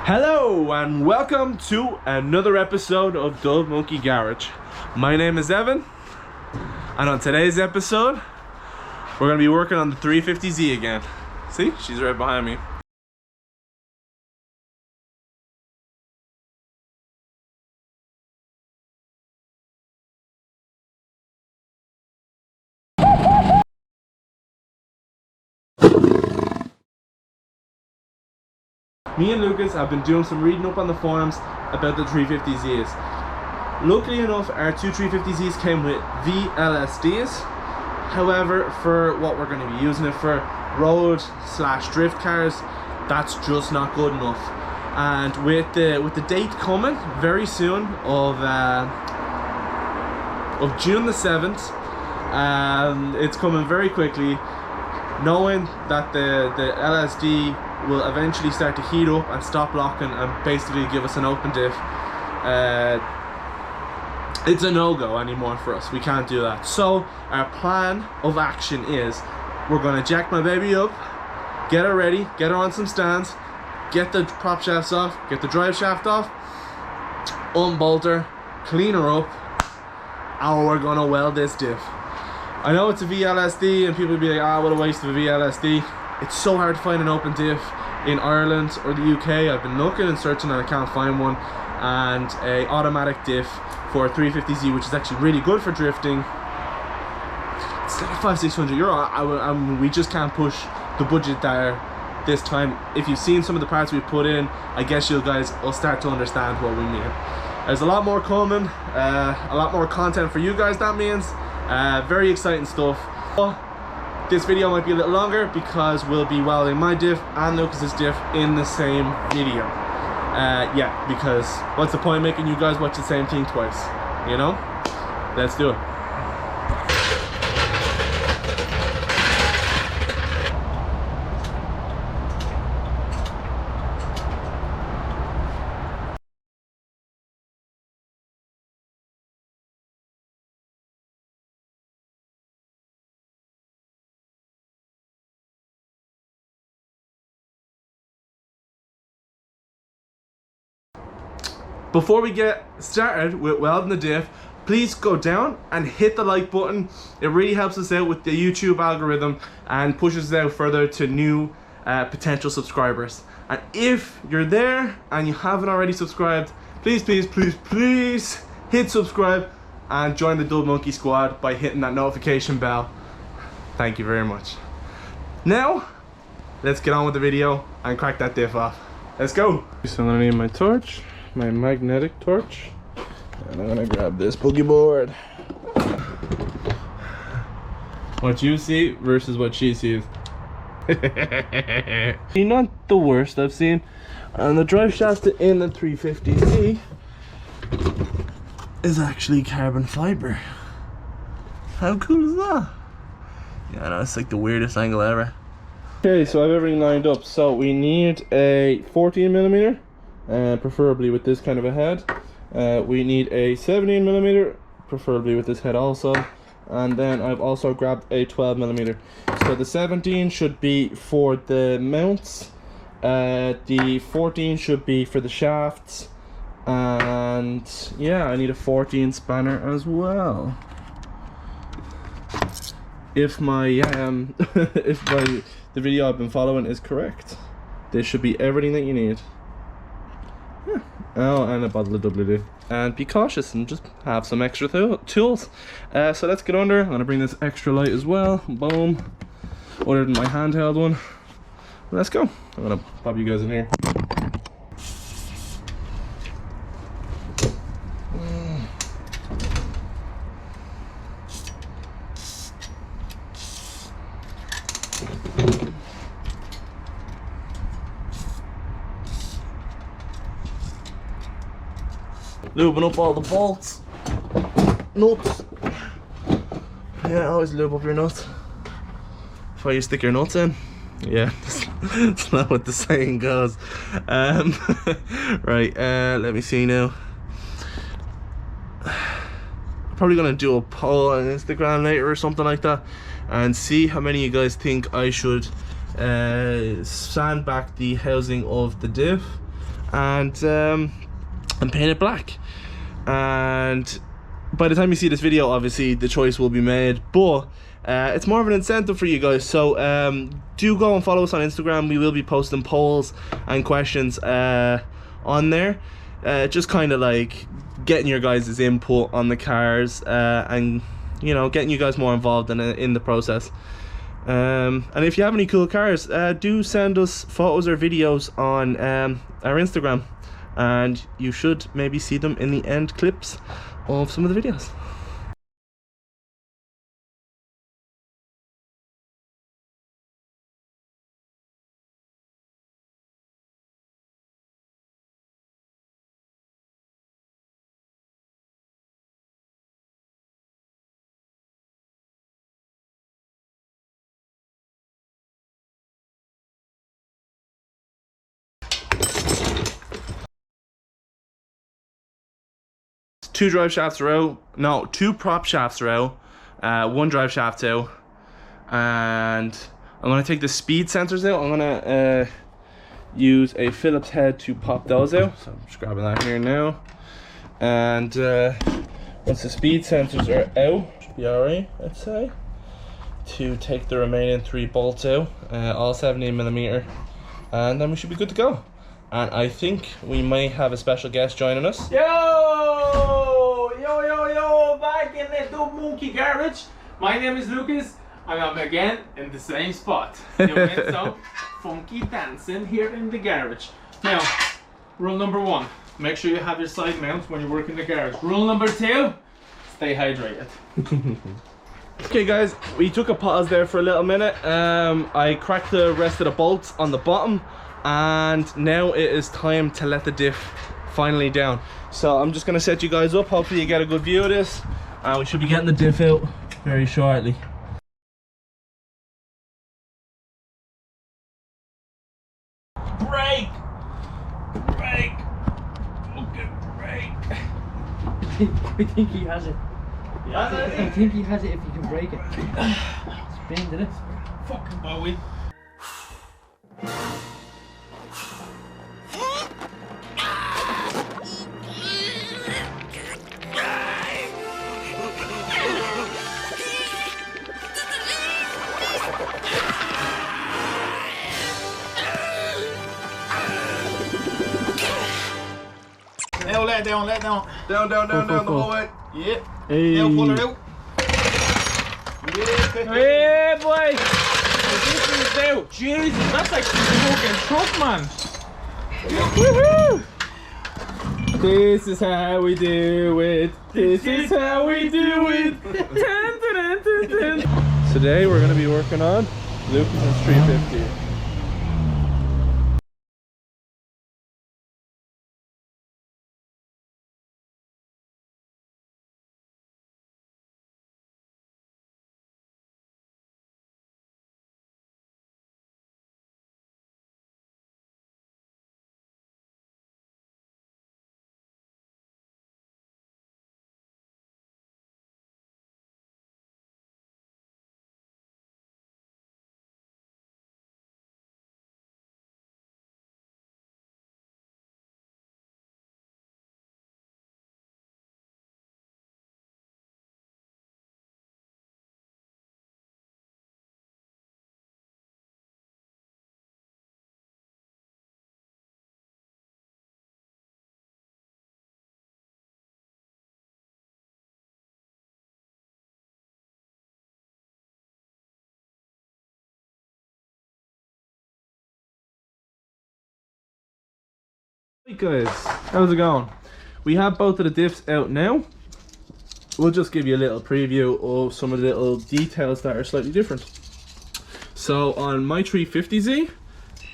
Hello and welcome to another episode of Dove Monkey Garage. My name is Evan, and on today's episode we're going to be working on the 350Z again. See, she's right behind me. Me and Lucas have been doing some reading up on the forums about the 350Zs. Luckily enough, our two 350Zs came with VLSDs. However, for what we're going to be using it for, road/drift cars, that's just not good enough. And with the date coming very soon of June the 7th, it's coming very quickly. Knowing that the LSD will eventually start to heat up and stop locking and basically give us an open diff, it's a no-go anymore for us. We can't do that. So our plan of action is we're going to jack my baby up, get her ready, get her on some stands, get the prop shafts off, get the drive shaft off, unbolt her, clean her up, and we're going to weld this diff. I know it's a VLSD and people will be like, ah, what a waste of a VLSD. It's so hard to find an open diff in Ireland or the UK. I've been looking and searching and I can't find one. And a automatic diff for a 350Z, which is actually really good for drifting. It's like €500-600. We just can't push the budget there this time. If you've seen some of the parts we put in, I guess you guys will start to understand what we mean. There's a lot more coming, a lot more content for you guys, that means. Very exciting stuff. This video might be a little longer because we'll be welding my diff and Lucas's diff in the same video. Yeah, because what's the point of making you guys watch the same thing twice, you know? Let's do it. Before we get started with welding the diff, please go down and hit the like button. It really helps us out with the YouTube algorithm and pushes us out further to new potential subscribers. And if you're there and you haven't already subscribed, please hit subscribe and join the Dove Monkey squad by hitting that notification bell. Thank you very much. Now, let's get on with the video and crack that diff off. Let's go. So I'm gonna need my torch, my magnetic torch, and I'm gonna grab this boogie board. What you see versus what she sees. Not the worst I've seen. And the drive shaft in the 350Z is actually carbon fiber. How cool is that? Yeah, no, it's like the weirdest angle ever. Okay, so I have everything lined up. So we need a 14mm. Preferably with this kind of a head. We need a 17mm, preferably with this head also, and then I've also grabbed a 12mm. So the 17 should be for the mounts, the 14 should be for the shafts, and yeah, I need a 14 spanner as well. If the video I've been following is correct, this should be everything that you need. Yeah. Oh, and a bottle of WD. And be cautious and just have some extra tools. So let's get under. I'm gonna bring this extra light as well. Boom. Other than my handheld one. Let's go. I'm gonna pop you guys in here. Lubing up all the bolts, nuts. Yeah, always lube up your nuts before you stick your nuts in. Yeah, that's not what the saying goes. Right, let me see now. I'm probably gonna do a poll on Instagram later or something like that and see how many of you guys think I should sand back the housing of the diff and paint it black. And by the time you see this video, obviously the choice will be made, but it's more of an incentive for you guys. So do go and follow us on Instagram. We will be posting polls and questions on there, just kind of like getting your guys' input on the cars, and you know, getting you guys more involved in the process. And if you have any cool cars, do send us photos or videos on our Instagram, and you should maybe see them in the end clips of some of the videos. Two drive shafts are out. No, two prop shafts are out. One drive shaft out. And I'm gonna take the speed sensors out. I'm gonna use a Phillips head to pop those out. So I'm just grabbing that here now. And once the speed sensors are out, should be alright, I'd say. To take the remaining 3 bolts out, all 17mm, and then we should be good to go. And I think we may have a special guest joining us. Yo, back in the Dub Monkey garage. My name is Lucas, and I'm again in the same spot. Doing some funky dancing here in the garage. Now, rule number 1, make sure you have your side mount when you work in the garage. Rule number 2, stay hydrated. Okay guys, we took a pause there for a little minute. I cracked the rest of the bolts on the bottom, and now it is time to let the diff finally down. So I'm just going to set you guys up. Hopefully you get a good view of this, and we should be getting the diff out very shortly. Brake! Brake! Okay, brake! I think he has it. I think he has it if you can break it. Spin, did it? Fucking Bowie. Now let down. Down the whole way. Yeah. Hey. Now pull it out. Hey, boy! This is out. Jesus, that's like fucking truck, man. Woohoo! This is how we do it. This is how we do it. Dun, dun, dun, dun, dun. Today we're going to be working on Lucas's 350. Hey guys, how's it going? We have both of the diffs out now. We'll just give you a little preview of some of the little details that are slightly different. So on my 350Z,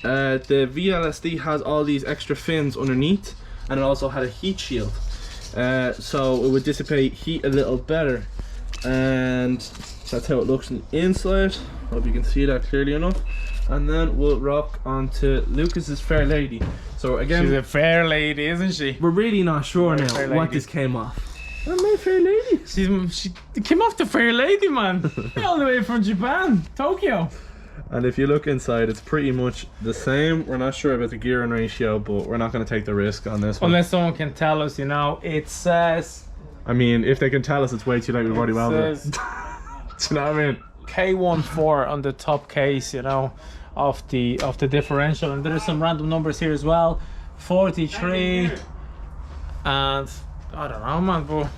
the VLSD has all these extra fins underneath, and it also had a heat shield, so it would dissipate heat a little better, and that's how it looks on the inside. Hope you can see that clearly enough. And then we'll rock onto Lucas's Fair Lady. So again, She's a fair lady, isn't she? we're really not sure now Fair what Lady. this came off. Oh, my Fair Lady. She came off the Fair Lady, man. All the way from Japan, Tokyo. And if you look inside, it's pretty much the same. We're not sure about the gearing ratio, but we're not going to take the risk on this one. Unless someone can tell us, you know, it says... I mean, if they can tell us, it's way too late. We've already welded it. Do you know what I mean? K14 on the top case, you know, of the differential. And there's some random numbers here as well. 43. And I don't know, man, but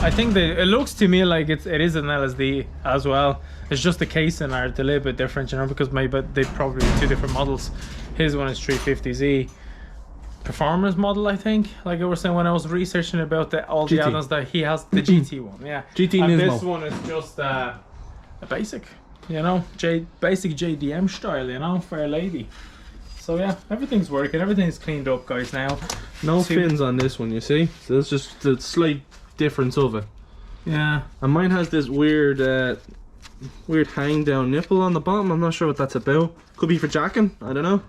I think that it looks to me like it is an LSD as well. It's just the casing are a little bit different, you know, because maybe they probably two different models. His one is 350Z performance model, I think. Like I was saying when I was researching about all the add-ons, that he has the GT one, yeah. GT and Nismo. This one is just a basic, you know, basic JDM style, you know, fair lady. So yeah, everything's working, everything's cleaned up, guys. Now no fins on this one, you see, so that's just the slight difference of it. Yeah, and mine has this weird hang down nipple on the bottom. I'm not sure what that's about. Could be for jacking, I don't know.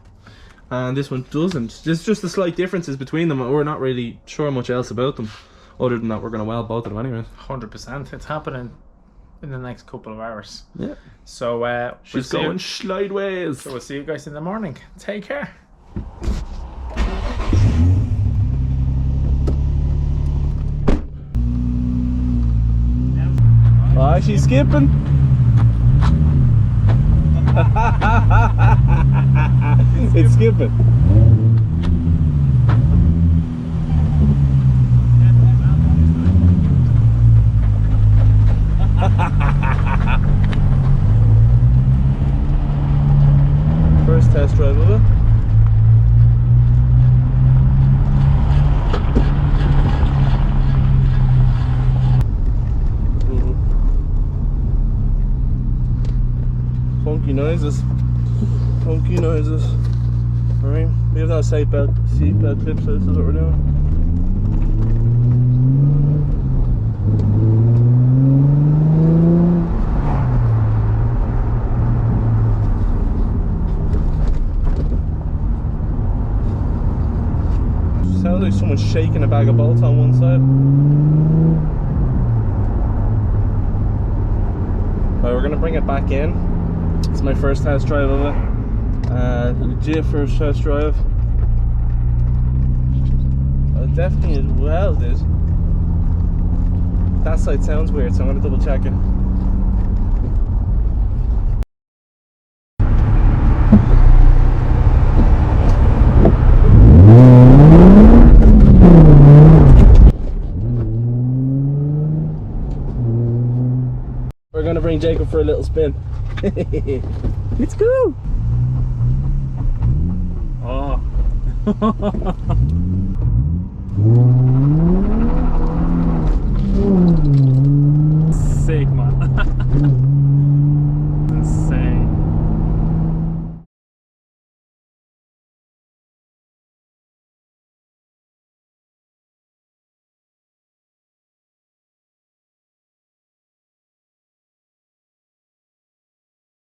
And this one doesn't. There's just the slight differences between them. We're not really sure much else about them other than that we're going to weld both of them anyway. 100%. It's happening in the next couple of hours. Yeah. So she's going slideways. So we'll see you guys in the morning. Take care. Oh, she's skipping. It's skipping. First test drive of it. Funky noises. Funky noises. Alright, we have no seatbelt clips, so this is what we're doing. Sounds like someone's shaking a bag of bolts on one side. Right, we're gonna bring it back in. It's my first test drive of it. Legit first test drive. It definitely is welded. That side sounds weird, so I'm gonna double check it. We're gonna bring Jacob for a little spin. Let's go! Oh.